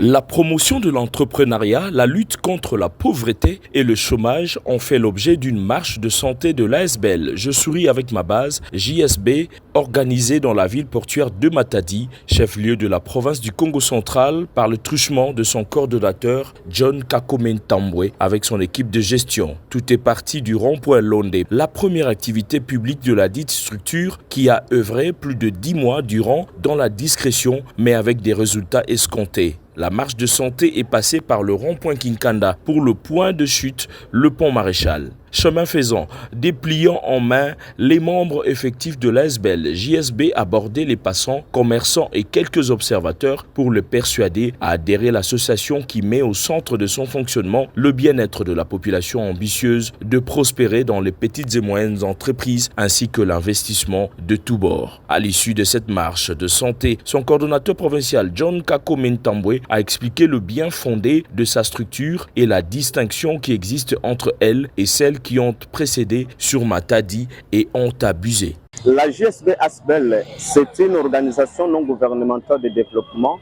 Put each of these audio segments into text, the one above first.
La promotion de l'entrepreneuriat, la lutte contre la pauvreté et le chômage ont fait l'objet d'une marche de santé de l'ASBL. Je souris avec ma base, JSB, organisée dans la ville portuaire de Matadi, chef-lieu de la province du Congo central, par le truchement de son coordonnateur John Kakomentambwe avec son équipe de gestion. Tout est parti du rond-point Londé, la première activité publique de la dite structure qui a œuvré plus de 10 mois durant dans la discrétion mais avec des résultats escomptés. La marche de santé est passée par le rond-point Kinkanda pour le point de chute, le pont Maréchal. Chemin faisant, dépliant en main, les membres effectifs de l'ASBL JSB abordaient les passants, commerçants et quelques observateurs pour les persuader à adhérer à l'association qui met au centre de son fonctionnement le bien-être de la population ambitieuse de prospérer dans les petites et moyennes entreprises ainsi que l'investissement de tous bords. À l'issue de cette marche de santé, son coordonnateur provincial John Kakomentambwe a expliqué le bien fondé de sa structure et la distinction qui existe entre elle et celle qui ont précédé sur Matadi et ont abusé. La JSB ASBL, c'est une organisation non gouvernementale de développement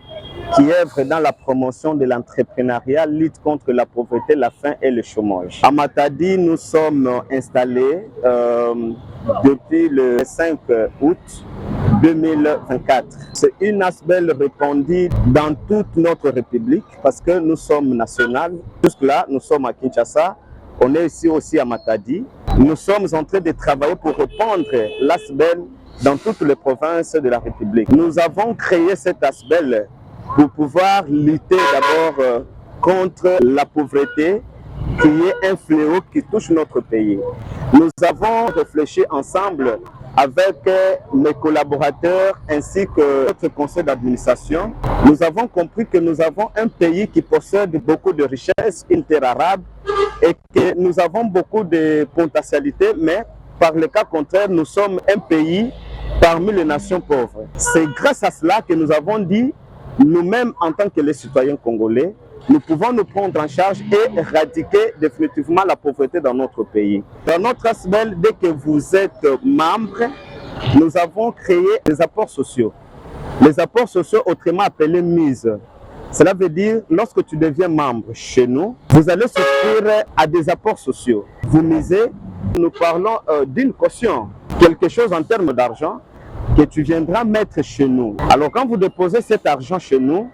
qui œuvre dans la promotion de l'entrepreneuriat, lutte contre la pauvreté, la faim et le chômage. À Matadi, nous sommes installés depuis le 5 août 2024. C'est une ASBL répandue dans toute notre République parce que nous sommes nationaux. Jusque-là, nous sommes à Kinshasa. On est ici aussi à Matadi. Nous sommes en train de travailler pour répandre l'ASBL dans toutes les provinces de la République. Nous avons créé cette ASBL pour pouvoir lutter d'abord contre la pauvreté qui est un fléau qui touche notre pays. Nous avons réfléchi ensemble avec mes collaborateurs ainsi que notre conseil d'administration. Nous avons compris que nous avons un pays qui possède beaucoup de richesses, une terre arabe, et que nous avons beaucoup de potentialités, mais par le cas contraire, nous sommes un pays parmi les nations pauvres. C'est grâce à cela que nous avons dit, nous-mêmes en tant que les citoyens congolais, nous pouvons nous prendre en charge et éradiquer définitivement la pauvreté dans notre pays. Dans notre ASBL, dès que vous êtes membre, nous avons créé des apports sociaux. Les apports sociaux, autrement appelés mises. Cela veut dire, lorsque tu deviens membre chez nous, vous allez souscrire à des apports sociaux. Vous misez, nous parlons d'une caution, quelque chose en termes d'argent que tu viendras mettre chez nous. Alors quand vous déposez cet argent chez nous,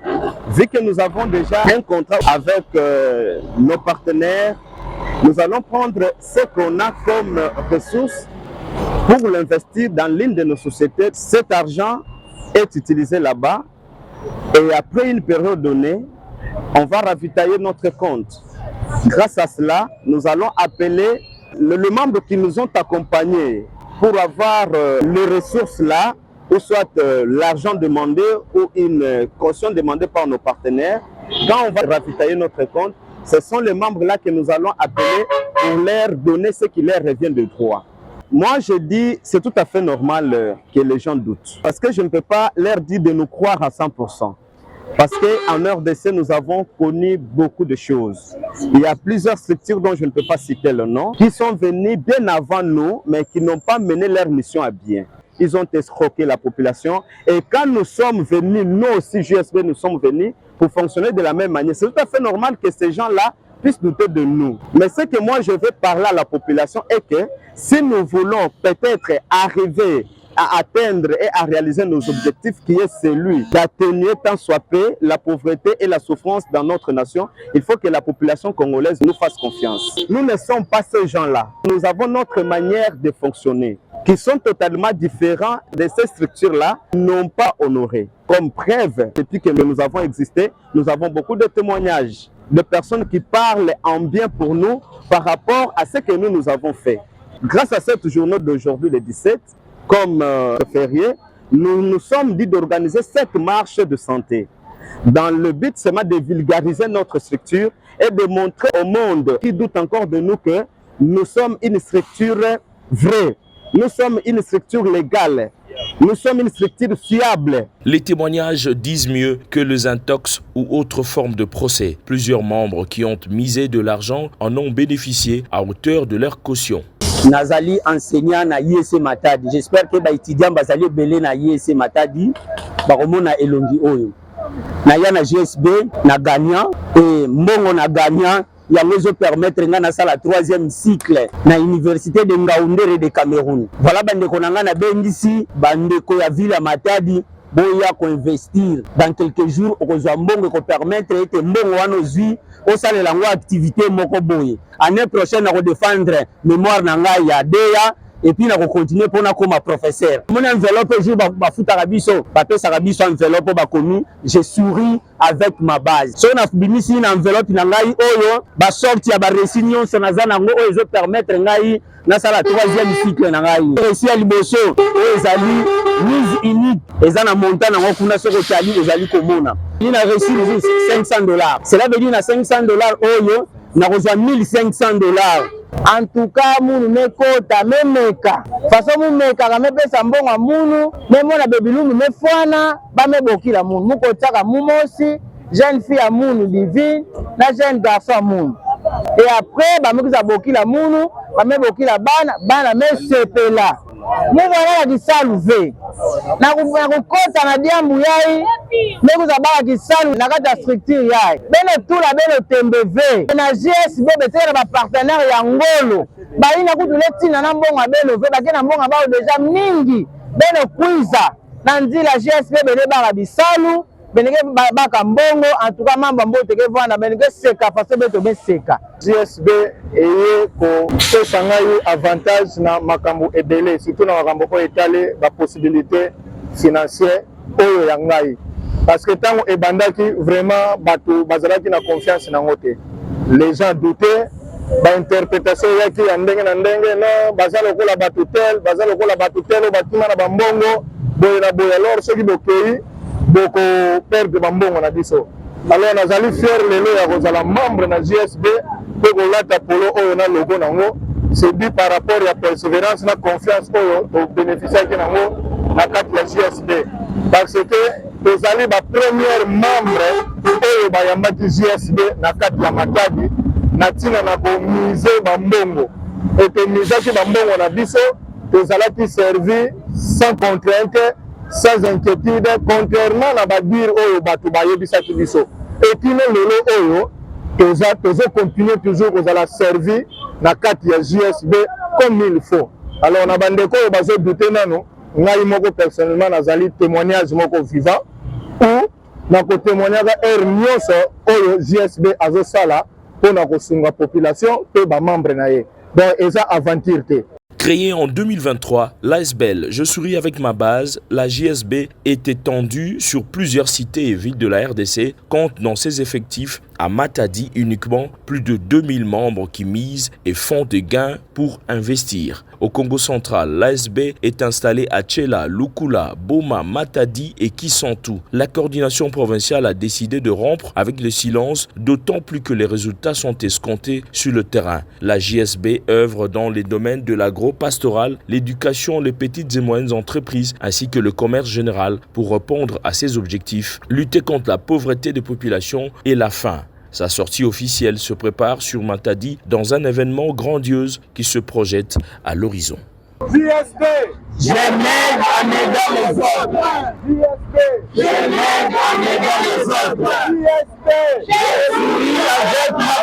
vu que nous avons déjà un contrat avec nos partenaires, nous allons prendre ce qu'on a comme ressources pour l'investir dans l'une de nos sociétés. Cet argent est utilisé là-bas et après une période donnée, on va ravitailler notre compte. Grâce à cela, nous allons appeler les membres qui nous ont accompagnés pour avoir les ressources là, ou soit l'argent demandé ou une caution demandée par nos partenaires. Quand on va ravitailler notre compte, ce sont les membres là que nous allons appeler pour leur donner ce qui leur revient de droit. Moi, je dis, c'est tout à fait normal que les gens doutent. Parce que je ne peux pas leur dire de nous croire à 100%. Parce qu'en RDC, nous avons connu beaucoup de choses. Il y a plusieurs structures dont je ne peux pas citer le nom, qui sont venues bien avant nous, mais qui n'ont pas mené leur mission à bien. Ils ont escroqué la population. Et quand nous sommes venus, nous aussi, JSB, nous sommes venus pour fonctionner de la même manière. C'est tout à fait normal que ces gens-là puissent douter de nous. Mais ce que moi, je veux parler à la population est que si nous voulons peut-être arriver à atteindre et à réaliser nos objectifs qui est celui d'atténuer tant soit peu la pauvreté et la souffrance dans notre nation, il faut que la population congolaise nous fasse confiance. Nous ne sommes pas ces gens-là. Nous avons notre manière de fonctionner qui sont totalement différents de ces structures-là, n'ont pas honoré. Comme preuve, depuis que nous avons existé, nous avons beaucoup de témoignages de personnes qui parlent en bien pour nous par rapport à ce que nous avons fait. Grâce à cette journée d'aujourd'hui, le 17, comme férié, nous nous sommes dit d'organiser cette marche de santé dans le but seulement de vulgariser notre structure et de montrer au monde qui doute encore de nous que nous sommes une structure vraie, nous sommes une structure légale, nous sommes une structure fiable. Les témoignages disent mieux que les intox ou autres formes de procès. Plusieurs membres qui ont misé de l'argent en ont bénéficié à hauteur de leur caution. Nazali enseignant na IEC Matadi. J'espère que les étudiants bazali belé na IEC Matadi, baromona elongi oyo. na ya na GSB na gagnant et mbongo na gagnant yango zo permettre nga na sala 3e cycle na université de Ngaoundéré de Cameroun. Voilà bandeko na nga na bengisi bandeko ya ville ya Matadi boya ko investir dans quelques jours okozwa mbongo ko permettre ete mbongo wana ozwi osalela ngo activité moko boye. Année prochaine na ko défendre mémoire na ngai ya DEA et puis na ko continuer pona koma professeur. Mon enveloppe jour ba futa biso ba pesa biso enveloppe ba komi je souris avec ma base. So na bimisi na enveloppe na ngai oyo ba sorti ya ba réunion so na za nango oyo zo permettre ngai na sala 3e cycle na ngai. Réussi à liboso oyo ezali mise unique ezana montant na kuna soko tali ezali komona. Il a reçu $500. Cela veut dire na $500 oyo na kozwa $1500. En tout cas, munu mekota memeka. Façon mumeka ka mepesa mbongo munu, memona bebilumu mefwana, ba mebokila munu. Muko tsaka mumosi, jeune fille à munu divine, na jeune garçon à munu. Et après, ba mekuza bokila munu, ba mebokila bana mesepela. Mwana la kisalu ve. Na kukota na diambu yai, mekuza bala kisalu na kata structure yai. Bene tula bene tembe ve. Na GSB betela ba partenaire ya ngolo. Ba ina kutu letina na mbonga beno ve, ba kena mbonga bao deja mingi. Bene kuiza. Na nzila GSB bene bala bisalu. Beneke baka mbongo en tout cas mamba mbote ke vana beneke seka parce beto be seka GSB eye ko sangai avantage na makambo ebele surtout na makambo ko etale ba possibilité financière oyo ya ngai parce que tango ebandaki vraiment bato bazalaki na confiance na ngote les gens doutaient ba interprétation yaki ya ndenge na ndenge no bazalo ko la bato tel batima na bambongo boye na boye alors ceux qui bokei boko perdre bambongo na biso alors nazali fier lelo ya kozala membre na GSB pe kolata polo oyo na logo nango c'est dit par rapport ya persévérance na confiance oyo to bénéficier ki nango na kati ya GSB parce que tozali ba premier membre oyo bayambaki GSB na kati ya Matadi na tina na komise bambongo et que misaki bambongo na biso tozalaki servi sans contrainte sans inquiétude contrairement na badir oyo bato bayebisaki biso et kino lelo oyo tozo continuer toujours kozala servi na kati ya GSB comme il faut alors na bandeko oyo bazo douter nano ngai moko personnellement nazali témoignage moko vivant ou na ko témoignage nyonso oyo GSB azosala pona kosunga population pe ba membre na ye donc eza aventure te. Créée en 2023, l'ASBEL, Je souris avec ma base, la JSB, est étendue sur plusieurs cités et villes de la RDC, compte dans ses effectifs à Matadi uniquement plus de 2000 membres qui misent et font des gains pour investir. Au Congo central, l'ASB est installée à Tchela, Lukula, Boma, Matadi et Kisantu. La coordination provinciale a décidé de rompre avec le silence, d'autant plus que les résultats sont escomptés sur le terrain. La JSB œuvre dans les domaines de l'agro-pastoral, l'éducation, les petites et moyennes entreprises ainsi que le commerce général pour répondre à ses objectifs, lutter contre la pauvreté des populations et la faim. Sa sortie officielle se prépare sur Matadi dans un événement grandiose qui se projette à l'horizon. JSB, je m'aide en aidant les autres. JSB, je m'aide en aidant les autres. JSB, je souris avec ma